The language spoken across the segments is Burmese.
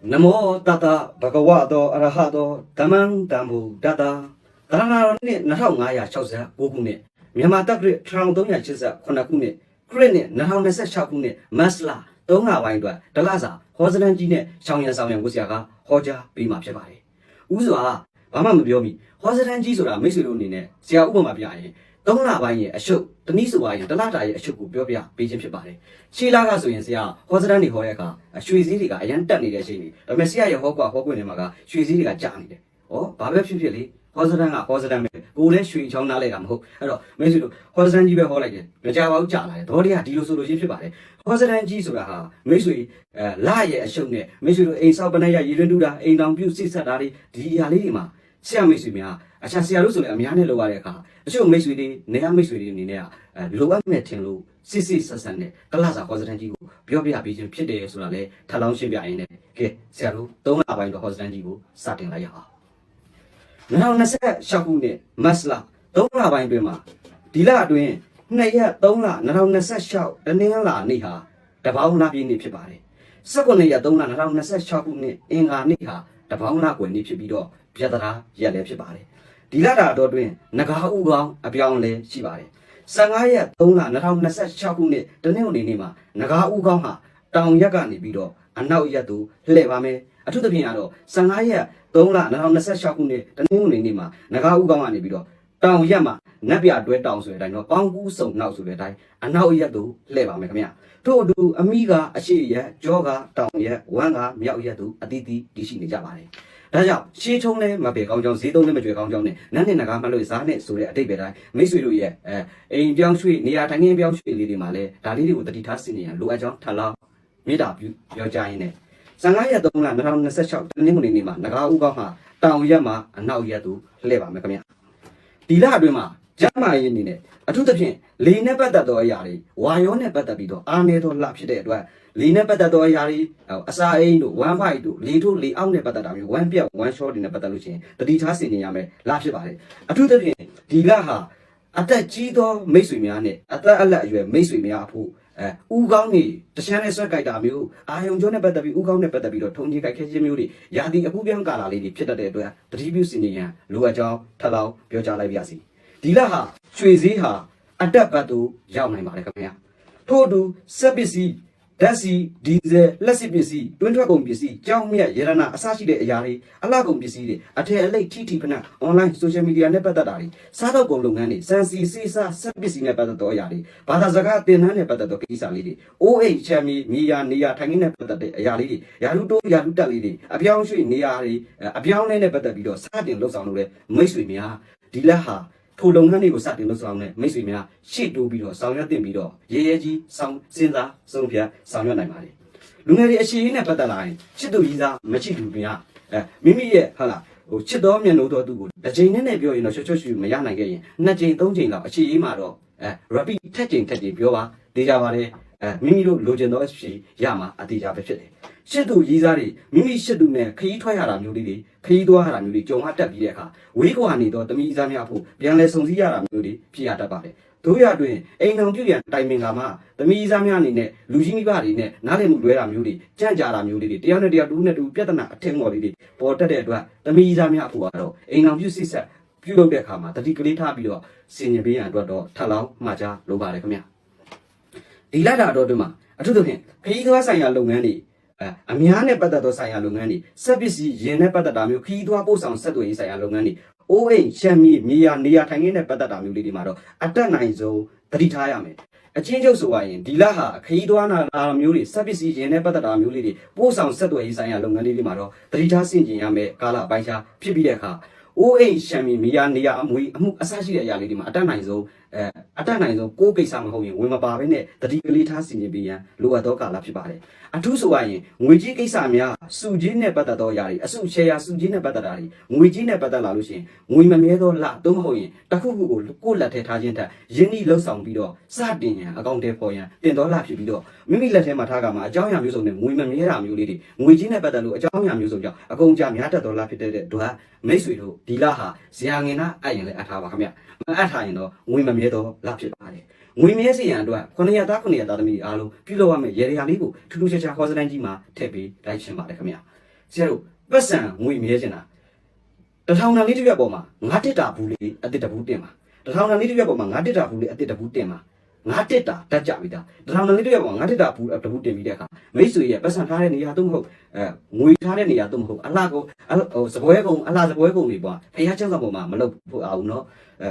Namo tata bhagavato arahato tamang tambu tata tarana ne narau ngaya chausa bokune Myanmar takre trang tong ya chisa khonakune krene narau nasa chakune masla tonga wain twa dalasa hosalan ji ne shawyan shawyan ko sia ka hoja pi ma phit pare Uswa ba ma ma pyo mi hosalan ji soda maiswe lo ni ne sia upama pya yin 3 လပိုင်းရဲ့အရှုပ်တနည်းဆိုပါရင်တလတာရဲ့အရှုပ်ကိုပြောပြပေးခြင်းဖြစ်ပါတယ်။ရှေးလာကဆိုရင်ဆရာဟောစတန်တွေဟောတဲ့အခါရွှေစည်းတွေကအရန်တက်နေတဲ့အချိန်တွေဒါပေမဲ့ဆရာရဲ့ဟောကွာဟောခွင့်တွေမှာကရွှေစည်းတွေကကြာနေတယ်။ဩဘာပဲဖြစ်ဖြစ်လေဟောစတန်ကဟောစတန်ပဲကိုလည်းရွှေချောင်းနားလိုက်တာမဟုတ်အဲ့တော့မင်းတို့ဟောစတန်ကြီးပဲဟောလိုက်တယ်မကြပါဘူးကြာလာတယ်။တော်တရားဒီလိုဆိုလို့ချင်းဖြစ်ပါတယ်။ဟောစတန်ကြီးဆိုတာဟာမိတ်ဆွေလာရဲ့အရှုပ်နဲ့မိတ်ဆွေတို့အိမ်ဆောက်ပနက်ရရည်ရွယ်တူတာအိမ်တောင်ပြုစိတ်ဆက်တာတွေဒီအရာလေးတွေမှာဆရာမိတ်ဆွေများအချာဆရာတို့ဆိုလည်းအများနဲ့လောက်ရတဲ့အခါအချို့မိတ်ဆွေတွေနေရာမိတ်ဆွေတွေအနေနဲ့လိုအပ်မဲ့ထင်လို့စစ်စစ်ဆက်ဆက်နဲ့တလစာဟောစတန်ကြီးကိုပြောပြပေးခြင်းဖြစ်တယ်ဆိုတာလေထပ်လောင်းရှင်းပြရင်းနဲ့ကဲဆရာတို့3 လပိုင်းတော့ဟောစတန်ကြီးကိုစတင်လိုက်ရအောင်2026ခုနှစ်မတ်လ3 လပိုင်းတွင်မှာဒီလအတွင်း2 ရက်3 လ2026တနင်္လာနေ့ဟာတပေါင်းလပြည့်နေ့ဖြစ်ပါတယ်19 ရက်3 လ2026ခုနှစ်အင်္ဂါနေ့ဟာတပေါင်းလကွယ်နေ့ဖြစ်ပြီးတော့ပြဿနာရက်လည်းဖြစ်ပါတယ်ဒီလတာတော့တွင်ငကားဥကောင်းအပြောင်းလဲရှိပါတယ်15 ရက်3 လ2026ခုနှစ်တနင်္ဂနွေနေ့မှာငကားဥကောင်းဟာတောင်ရက်ကနေပြီးတော့အနောက်ရက်သို့လှည့်ပါမယ်အထူးသဖြင့်ကတော့15 ရက်3 လ2026ခုနှစ်တနင်္ဂနွေနေ့မှာငကားဥကောင်းကနေပြီးတော့တောင်ရက်မှာနက်ပြတွဲတောင်ဆိုတဲ့အတိုင်းတော့ပေါင်းကူးစုံနောက်ဆိုတဲ့အတိုင်းအနောက်ရက်သို့လှည့်ပါမယ်ခင်ဗျထို့အတူအမိကအရှိရက်ကြောကတောင်ရက်ဝမ်းကမြောက်ရက်သို့အတီးတီးတည်ရှိနေကြပါတယ်ဒါကြောင့်ရှေးထုံးလဲမပေကောင်းကြောင်းဈေးသုံးလဲမကျွေကောင်းကြောင်းနဲ့နန်းနဲ့ငကားမှလို့စားနဲ့ဆိုတဲ့အတိတ်ပဲတိုင်းမိတ်ဆွေတို့ရဲ့အိမ်ပြောင်းရွှေ့နေရာထိုင်ခင်းပြောင်းရွှေ့လေးတွေမှာလဲဒါလေးတွေကိုတတိထားစင်နေရလိုအပ်ကြောင်းထပ်လောင်းမေတ္တာပြုပြောကြရင်းနဲ့15 ရက်3 လ2026တနင်္ဂနွေနေ့မှာငကားဥကောင်းဟာတောင်ရက်မှာအနောက်ရက်သို့လှည့်ပါမယ်ခင်ဗျဒီလအတွင်းမှာကျမ်းမာရေးအနေနဲ့အထူးသဖြင့်လေနဲ့ပတ်သက်သောအရာတွေဝါရောနဲ့ပတ်သက်ပြီးတော့အားနည်းသောလဖြစ်တဲ့အတွက်လေနဲ့ပတ်သက်သောအရာတွေအစာအိမ်တို့1 byte တို့လေတို့လေအောက်နဲ့ပတ်သက်တာမျိုး1 ပြတ်1 short တွေနဲ့ပတ်သက်လို့ရှိရင်တတိထားစင်နေရမယ်လဖြစ်ပါတယ်အထူးသဖြင့်ဒီလဟာအသက်ကြီးသောမိတ်ဆွေများနဲ့အသက်အလက်အရွယ်မိတ်ဆွေများအဖို့ဥကောင်းနေတခြားနဲ့ဆွဲကြိုက်တာမျိုးအာယုံကျော်နဲ့ပတ်သက်ပြီးဥကောင်းနဲ့ပတ်သက်ပြီးတော့ထုံကြီးကြိုက်ခဲခြင်းမျိုးတွေရာသီအပူပြောင်းကာလလေးတွေဖြစ်တတ်တဲ့အတွက်တတိပြုစင်နေရန်လိုအပ်ကြောင်းထပ်လောင်းပြောကြားလိုက်ပါရစေဒီလဟာရွှေစည်းဟာအတက်ဘတ်သို့ရောက်နိုင်ပါတယ်ခင်ဗျာထို့အတူစက်ပစ္စည်းဓာတ်ဆီဒီဇယ်လက်စစ်ပစ္စည်းတွင်းထွက်ကုန်ပစ္စည်းကြောင်းမြတ်ရတနာအစရှိတဲ့အရာတွေအလှကုန်ပစ္စည်းတွေအထည်အလိပ်ထိထိဖန online social media နဲ့ပတ်သက်တာတွေစားတော့ကုန်လုပ်ငန်းတွေစံစီစေးစားစက်ပစ္စည်းနဲ့ပတ်သက်တဲ့အရာတွေဘာသာစကားသင်တန်းနဲ့ပတ်သက်တဲ့ကိစ္စလေးတွေ OH ချမ်းမီမြေယာနေရာထိုင်ခင်းနဲ့ပတ်သက်တဲ့အရာလေးတွေယာလူတိုးယာလူတက်လေးတွေအပြောင်းရွှေ့နေရာတွေအပြောင်းလဲနဲ့ပတ်သက်ပြီးတော့စတင်လှုပ်ဆောင်လို့လေမိတ်ဆွေများဒီလက်ဟာထိုလုပ်ငန်းတွေကိုစတင်လှုပ်ဆောင်တဲ့မိတ်ဆွေများရှေ့တိုးပြီးတော့ဆောင်ရွက်တင်ပြီးတော့ရဲရဲကြီးဆောင်စဉ်းစားဆုံးဖြတ်ဆောင်ရွက်နိုင်ပါတယ်လူငယ်တွေအရှိန်နဲ့ပတ်သက်လာရင်ချစ်သူကြီးစားမချစ်သူများမိမိရဲ့ဟုတ်လားချစ်တော်မျက်နှာတော်သူကိုတစ်ချိန်နဲ့ပြောရင်တော့ချွတ်ချွတ်ရှူမရနိုင်ခဲ့ရင်2 ချိန် 3 ချိန်လောက်အရှိန်မှာတော့repeat ထက်ချိန်ပြောပါသိကြပါတယ်မိမိတို့လိုချင်သောအရှိရမှာအတိအကျပဲဖြစ်တယ်ရှစ်သူရေးစားတွေမိမိရှစ်သူနဲ့ခရီးထွက်ရတာမျိုးလေးတွေခရီးသွားရတာမျိုးတွေကြုံရတတ်ပြီးတဲ့အခါဝေးကွာနေတော့တမိသားများဖို့ပြန်လဲစုံစည်းရတာမျိုးတွေဖြစ်ရတတ်ပါတယ်တို့ရတွင်အိမ်တော်ပြုရန်တိုင်ပင်ကမှတမိသားများအနေနဲ့လူကြီးမိဘတွေနဲ့နားလည်မှုလွဲတာမျိုးတွေကြံ့ကြာတာမျိုးလေးတွေတယောက်နဲ့တယောက်တူနဲ့တူပြဿနာအထင်မော်လေးတွေပေါ်တက်တဲ့အတွက်တမိသားများဖို့ကတော့အိမ်တော်ပြုစစ်ဆက်ပြုလုပ်တဲ့အခါမှာတတိကလေးထားပြီးတော့စင်ញင်ပေးရန်အတွက်တော့ထပ်လောင်းမှာကြားလိုပါတယ်ခင်ဗျဒီလတာတော့တွင်မှာအထူးသဖြင့်ခရီးသွားဆိုင်ရာလုပ်ငန်းတွေအများနဲ့ပတ်သက်သောဆိုင်ရာလုပ်ငန်းတွေစက်ပစ္စည်းရင်နဲ့ပတ်သက်တာမျိုးခရီးသွားပို့ဆောင်ဆက်သွယ်ရေးဆိုင်ရာလုပ်ငန်းတွေအိုးအိမ်ချမ်းမြေမြေယာနေရာထိုင်ခင်းနဲ့ပတ်သက်တာမျိုးလေးတွေမှာတော့အတက်နိုင်ဆုံးသတိထားရမယ်အချင်းချုပ်ဆိုရင်ဒီလဟာခရီးသွားနာမျိုးတွေစက်ပစ္စည်းရင်နဲ့ပတ်သက်တာမျိုးလေးတွေပို့ဆောင်ဆက်သွယ်ရေးဆိုင်ရာလုပ်ငန်းလေးတွေမှာတော့သတိထားဆင်ခြင်ရမယ်ကာလအပိုင်းခြားဖြစ်ပြီးတဲ့အခါအိုးအိမ်ချမ်းမြေမြေယာနေရာအမွေအမှုအစရှိတဲ့အရာလေးတွေမှာအတက်နိုင်ဆုံးကိုယ်ကိစ္စမဟုတ်ရင်ဝင်မပါဘဲနဲ့တတိကလေးထားဆင်ခြင်ပေးရန်လိုအပ်သောကာလဖြစ်ပါတယ်အထူးဆိုရင်ငွေကြီးကိစ္စများစုကြီးနဲ့ပတ်သက်သောအရာတွေအစုရှယ်ယာစုကြီးနဲ့ပတ်သက်တာတွေငွေကြီးနဲ့ပတ်သက်လာလို့ရှိရင်ငွေမမြဲသောလသို့မဟုတ်ရင်တစ်ခုခုကိုကိုယ်လက်ထဲထားခြင်းထက်ယင်းဤလှုပ်ဆောင်ပြီးတော့စတင်ရန်အကောင့်ထဲပေါ်ရန်တင်တော်လာဖြစ်ပြီးတော့မိမိလက်ထဲမှာထားကမှာအကြောင်းအရာမျိုးစုံနဲ့ငွေမမြဲတာမျိုးလေးတွေငွေကြီးနဲ့ပတ်သက်လို့အကြောင်းအရာမျိုးစုံကြောင့်အကုန်ကြများတတ်တော်လာဖြစ်တဲ့အတွက်မိတ်ဆွေတို့ဒီလဟာဇာငင်နာအပ်ရင်လည်းအပ်ထားပါခင်ဗျမအပ်ထားရင်တော့ငွေမမြဲတော့လဖြစ်ပါတယ်ငွေမြဲစီရန်အတွက်900သားသမီးအားလုံးပြုလုပ်ရမယ့်ရေရာလေးကိုထူးထူးခြားခြားဟောစတန်ကြီးမှာထည့်ပေးလိုက်ရှင်ပါတယ်ခင်ဗျ ဆရာတို့ပတ်စံငွေမြဲချင်တာတထောင်တန်လေးတစ်ပြက်ပေါ်မှာငါတစ်တာဘူးလေးအတစ်တဘူးတင်ပါတထောင်တန်လေးတစ်ပြက်ပေါ်မှာငါတစ်တာဘူးလေးအတစ်တဘူးတင်ပါငါတစ်တာတက်ကြပြီသားတထောင်တန်လေးတစ်ပြက်ပေါ်မှာငါတစ်တာဘူးတဘူးတင်ပြီးတဲ့အခါမိတ်ဆွေရဲ့ပတ်စံထားတဲ့နေရာသို့မဟုတ်ငွေထားတဲ့နေရာသို့မဟုတ်အလှကိုစပွဲကုံအလှစပွဲကုံတွေပေါ့ဖះချမ်းသာပေါ်မှာမလုပ်ဖို့အောင်နော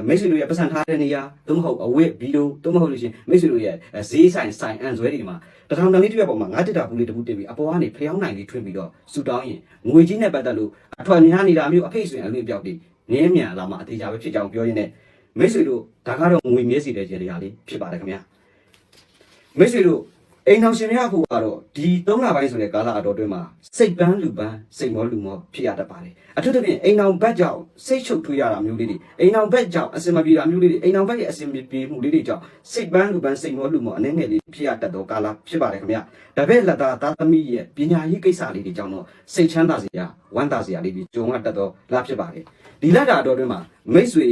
်မိတ်ဆွေတို့ရဲ့ပတ်စံထားတဲ့နေရာသို့မဟုတ်အဝတ်ဗီဒီယိုသို့မဟုတ်လို့ရှိရင်မိတ်ဆွေတို့ရဲ့ဈေးဆိုင်အန်ဆွဲတွေမှာတထောင်တန်လေးတစ်ပြက်ပေါ်မှာငါတစ်တာဘူးလေးတဘူးတင်ပြီးအပေါ်ကနေဖျောင်းနိုင်လေးထွင်းပြီးတော့ဆူတောင်းရင်ငွေကြီးနဲ့ပတ်သက်လို့အထွတ်များနေတာမျိုးအဖိတ်ဆိုရင်အလွင့်ပြောက်တွေနင်းမြန်လာမှအသေးချာပဲဖြစ်ကြောင်းပြောရင်းနဲ့မိတ်ဆွေတို့ဒါကတော့ငွေမြဲစီတဲ့ခြေရာလေးဖြစ်ပါတယ်ခင်ဗျာမိတ်ဆွေတို့အိမ်တော်ရှင်များဖို့ကတော့ဒီ3လပိုင်းဆိုတဲ့ကာလအတော်အတွင်းမှာစိတ်ပန်းလူပန်းစိတ်မောလူမောဖြစ်ရတတ်ပါတယ်အထူးသဖြင့်အိမ်တော်ဘက်ကြောင့်စိတ်ချုပ်ထွေးရတာမျိုးလေးတွေအိမ်တော်ဘက်ကြောင့်အစင်မပြေတာမျိုးလေးတွေအိမ်တော်ဘက်ရဲ့အစင်ပြေမှုလေးတွေကြောင့်စိတ်ပန်းလူပန်းစိတ်မောလူမောအနေငယ်လေးဖြစ်ရတတ်သောကာလဖြစ်ပါတယ်ခင်ဗျာဒါပဲလက်သားသားသမီးရဲ့ပညာရေးကိစ္စလေးတွေကြောင့်တော့စိတ်ချမ်းသာစရာဝမ်းသာစရာလေးတွေကြုံရတတ်သောလဖြစ်ပါတယ်ဒီလက်တာအတော်အတွင်းမှာမိတ်ဆွေ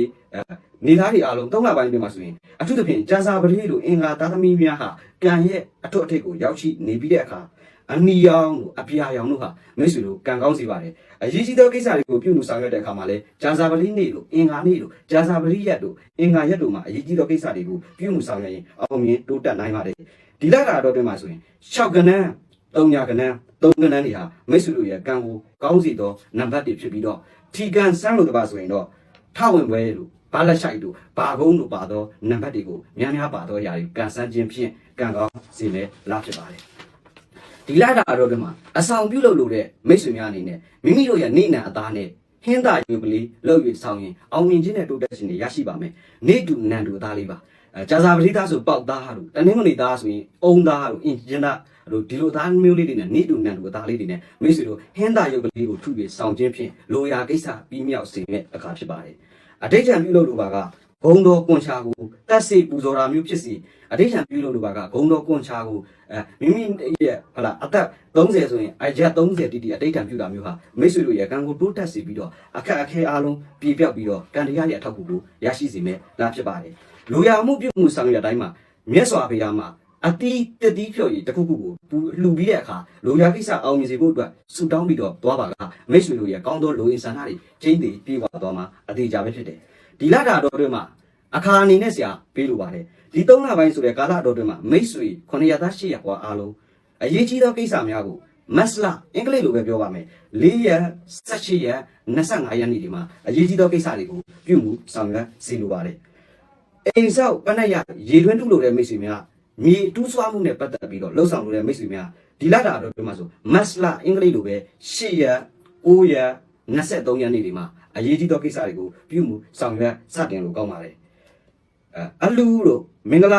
နေသားတွေအားလုံး3လပိုင်းအတွင်းမှာဆိုရင်အထူးသဖြင့်ကြာစာပရိလို့အင်္ဂါသားသမီးများဟာကံရဲ့အထွတ်အထိပ်ကိုရောက်ရှိနေပြီးတဲ့အခါအနီရောင်တို့အပြာရောင်တို့ဟာမိတ်ဆွေတို့ကံကောင်းစေပါတယ်အရေးကြီးသောကိစ္စတွေကိုပြုမှုဆောင်ရွက်တဲ့အခါမှာလည်းကြာစာပရိနေ့တို့အင်္ဂါနေ့တို့ကြာစာပရိရက်တို့အင်္ဂါရက်တို့မှာအရေးကြီးသောကိစ္စတွေကိုပြုမှုဆောင်ရွက်ရင်အောင်မြင်တိုးတက်နိုင်ပါတယ်ဒီလကအတော်အတွင်းမှာဆိုရင်6ကဏ္ဍ3ညာကဏ္ဍ3ကဏ္ဍတွေဟာမိတ်ဆွေတို့ရဲ့ကံကိုကောင်းစေသောနံပါတ်တွေဖြစ်ပြီးတော့ထီကန်ဆန်းလို့တပါဆိုရင်တော့ထဝင်ပွဲတို့ဘာလက်ဆိုင်တို့ဘာကုန်းတို့ပါသောနံပါတ်တွေကိုများများပါသောຢာတွေကန်ဆန်းခြင်းဖြင့်ကံကောင်းစေလဲလားဖြစ်ပါတယ်ဒီလတာတော့ဒီမှာအဆောင်ပြုလုပ်လို့တဲ့မိတ်ဆွေများအနေနဲ့မိမိတို့ရဲ့နေနံအသားနဲ့ဟင်းသာရွေပလေးလှုပ်၍ဆောင်ရင်အောင်မြင်ခြင်းနဲ့တိုးတက်ခြင်းတွေရရှိပါမယ်နေတူနံတူအသားလေးပါကြာစာပတိသားဆိုပေါက်သားတို့တနင်္ဂနွေသားဆိုရင်အုံသားတို့အင်ဂျင်သားတို့ဒီလိုသားမျိုးလေးတွေနဲ့နေတူနံတူအသားလေးတွေနဲ့မိတ်ဆွေတို့ဟင်းသာရုပ်ကလေးကိုထုပြီးဆောင်ခြင်းဖြင့်လိုရာကိစ္စပြီးမြောက်စေတဲ့အခါဖြစ်ပါတယ်အဋိဋ္ဌံပြုလုပ်လိုပါကဂုံတော်ကွန်ချာကိုတက်စိပူဇော်တာမျိုးဖြစ်စီအဋိဋ္ဌံပြုလုပ်လိုပါကဂုံတော်ကွန်ချာကိုမိမိရဲ့ဟလာအသက်30ဆိုရင်အရက်30တီတီအဋိဋ္ဌံပြုတာမျိုးဟာမိတ်ဆွေတို့ရဲ့ကံကိုတိုးတက်စေပြီးတော့အခက်အခဲအားလုံးပြေပြောက်ပြီးတော့ကံတရားရဲ့အထောက်အကူကိုရရှိစေမယ်လားဖြစ်ပါတယ်လူရမှုပြုမှုဆောင်ရွက်တိုင်းမှာမြတ်စွာဘုရားမှာအတီးတတိဖြော်ရည်တစ်ခုခုကိုလှူပြီးတဲ့အခါလူရကိစ္စအောင်မြင်စေဖို့အတွက်ဆုတောင်းပြီးတော့သွားပါကမိတ်ဆွေတို့ရဲ့ကောင်းသောလူအင်ဆန္ဒတွေကျင်းတည်ပြေးသွားသွားမှာအသေးကြပဲဖြစ်တယ်ဒီလတာတော်တွေမှာအခါအနေနဲ့ဆရာပေးလိုပါတယ်ဒီ3လပိုင်းဆိုတဲ့ကာလတော်တွေမှာမိတ်ဆွေ900သား800ကွာအားလုံးအရေးကြီးသောကိစ္စများကိုမတ်လအင်္ဂလိပ်လိုပဲပြောပါမယ်4ရက်18ရက်25ရက်နေ့ဒီမှာအရေးကြီးသောကိစ္စတွေကိုပြုမှုဆောင်ရွက်စီလိုပါတယ်အိမ်ဆောက်ပဏ္ဏရရေတွင်းတုလို့တဲ့မိတ်ဆွေများမြေတူးဆွားမှုနဲ့ပတ်သက်ပြီးတော့လှုပ်ဆောင်လို့တဲ့မိတ်ဆွေများဒီလတာတော်တွေမှာဆိုမတ်လအင်္ဂလိပ်လိုပဲ8ရက်9ရက်23ရက်နေ့ဒီမှာအရေးကြီးသောကိစ္စတွေကိုပြုမှုဆောင်ရွက်စတင်လို့ကောင်းပါတယ်အလူတို့မင်္ဂလ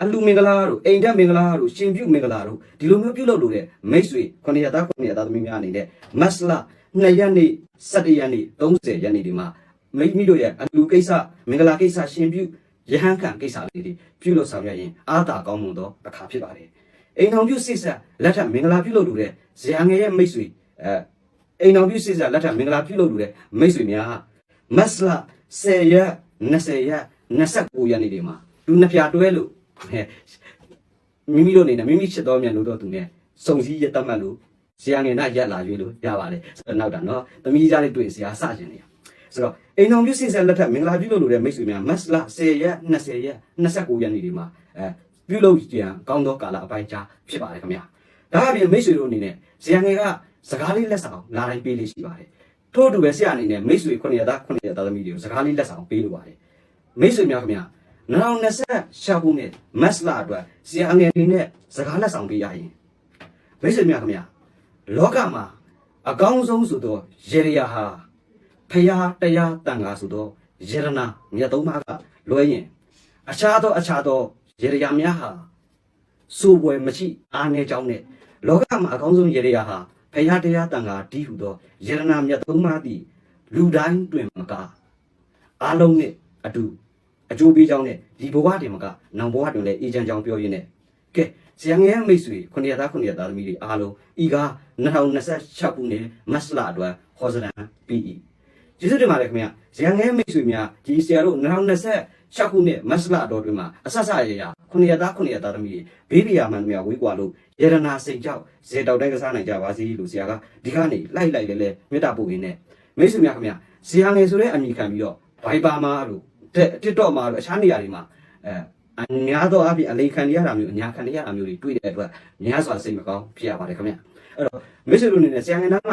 ာအလူမင်္ဂလာတို့အိမ်တက်မင်္ဂလာတို့ရှင်ပြုမင်္ဂလာတို့ဒီလိုမျိုးပြုလုပ်လို့တဲ့မိတ်ဆွေ900သား900သားသမီးများအနေနဲ့မတ်လ2ရက်နေ့17ရက်နေ့30ရက်နေ့ဒီမှာမိမိတို့ရဲ့အလူကိစ္စမင်္ဂလာကိစ္စရှင်ပြုရဟန်းခံကိစ္စလေးတွေပြုလုပ်ဆောင်ရွက်ရင်အားသာကောင်းမွန်သောအခါဖြစ်ပါတယ်အိမ်တော်ပြုစိတ်ဆက်လက်ထပ်မင်္ဂလာပြုလုပ်လို့တဲ့ဇာငယ်ရဲ့မိတ်ဆွေအိမ်တော်ပြုစိတ်ဆက်လက်ထပ်မင်္ဂလာပြုလုပ်လို့တဲ့မိတ်ဆွေများမတ်လ10ရက်20ရက်29ရက်နေ့ဒီမှာလူနှစ်ဖြာတွဲလို့မိမိတို့အနေနဲ့မိမိချစ်တော်မြတ်လို့တော့သူနဲ့စုံစည်းရတတ်မှတ်လို့ဇာငယ်နဲ့ရက်လာရွေးလို့ရပါတယ်ဆိုတော့နောက်တာနော်သမီးသားလေးတွေ့ဇာစခြင်းနေဆိုတော့အိမ်တော်ပြုစိတ်ဆက်လက်ထပ်မင်္ဂလာပြုလုပ်လို့တဲ့မိတ်ဆွေများမတ်လ10ရက်20ရက်29ရက်နေ့ဒီမှာပြုလုပ်ကြံကောင်းသောကာလအပိုင်းကြားဖြစ်ပါတယ်ခင်ဗျာဒါအပြင်မိတ်ဆွေတို့အနေနဲ့ဇာငယ်ကစကားလေးလက်ဆောင်လာတိုင်းပေးလေးရှိပါတယ်ထို့အတူပဲဆရာအနေနဲ့မိတ်ဆွေ900သားသမီးတွေကိုစကားလေးလက်ဆောင်ပေးလိုပါတယ်မိတ်ဆွေများခင်ဗျာ2020ရှာဖို့နဲ့မတ်လအတွက်ဆရာငယ်အနေနဲ့စကားလက်ဆောင်ပေးရရင်မိတ်ဆွေများခင်ဗျာလောကမှာအကောင်းဆုံးဆိုသောယေရယာဟာဖရာတရားတန်ခါဆိုသောယေရနာမြတ်သုံးပါးကလွဲရင်အခြားသောယေရယာများဟာစိုးပွဲမရှိအားနည်းကြောင်းနဲ့လောကမှာအကောင်းဆုံးယေရယာဟာဖရာတရားတန်ခါတည်ဟူသောယေရနာမြတ်သုံးပါးသည်လူတိုင်းတွင်မကအားလုံးနဲ့အတူအကျိုးပေးကြောင်းနဲ့ဒီဘဝတည်းမကနောင်ဘဝတွင်လည်းအေးချမ်းကြောင်းပြောရင်းနဲ့ကဲဆရာငယ်မိတ်ဆွေ900သားသမီးတွေအားလုံးဤကား2026ခုနှစ်မတ်လအတွက်ဟောစတန်ပြီးကျေးဇူးတင်ပါတယ်ခင်ဗျာဆရာငယ်မိတ်ဆွေများဒီဆရာတို့2026ခုနှစ်မတ်လတော်တွင်မှာအဆက်ဆက်ရရ ခုနှစ်ရက်သားသမီးတွေဘေးပီယာမှန်များဝေးကွာလို့ရတနာစိန်ကြောက်ဇေတောက်တိုင်းကစားနိုင်ကြပါစေလို့ဆရာကဒီကနေ့လိုက်လဲမေတ္တာပို့ရင်းနဲ့မိတ်ဆွေများခင်ဗျာဆရာငယ်ဆိုတဲ့အမိခံပြီးတော့ဘိုင်ပါမှာလို့TikTokမှာလို့အခြားနေရာတွေမှာအများသောအားဖြင့်အလိခံရတာမျိုးအညာခံရတာမျိုးတွေတွေ့တဲ့အတွက်များစွာစိတ်မကောင်းဖြစ်ရပါတယ်ခင်ဗျအဲ့တော့မိတ်ဆွေတို့အနေနဲ့ဆရာငယ်သားက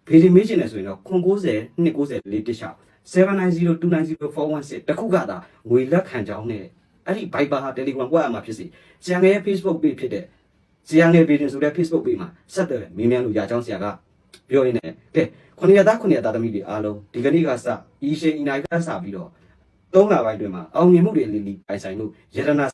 ဗီဒီမေးချင်တယ်ဆိုရင်တော့ခွန်90 290လေးတစ်ချောက်790290416တခုကသာငွေလက်ခံကြောင်းနဲ့အဲ့ဒီ Viber Telegram ဝက်အမှာဖြစ်စီဆရာငယ်ရဲ့ Facebook page ဖြစ်တဲ့ဆရာငယ်ဗီဒီဆိုတဲ့ Facebook page မှာဆက်သွယ်မေးမြန်းလို့ရကြောင်းဆရာကပြောရင်းနဲ့ကဲခုနှစ်ရက်သားသမီးတွေအားလုံးဒီကနေ့ကစဤရှိန်ဤနိုင်ကစပြီးတော့3လပိုင်းတွင်မှာအောင်မြင်မှုတွေလေးပိုင်ဆိုင်လို့ယတနာ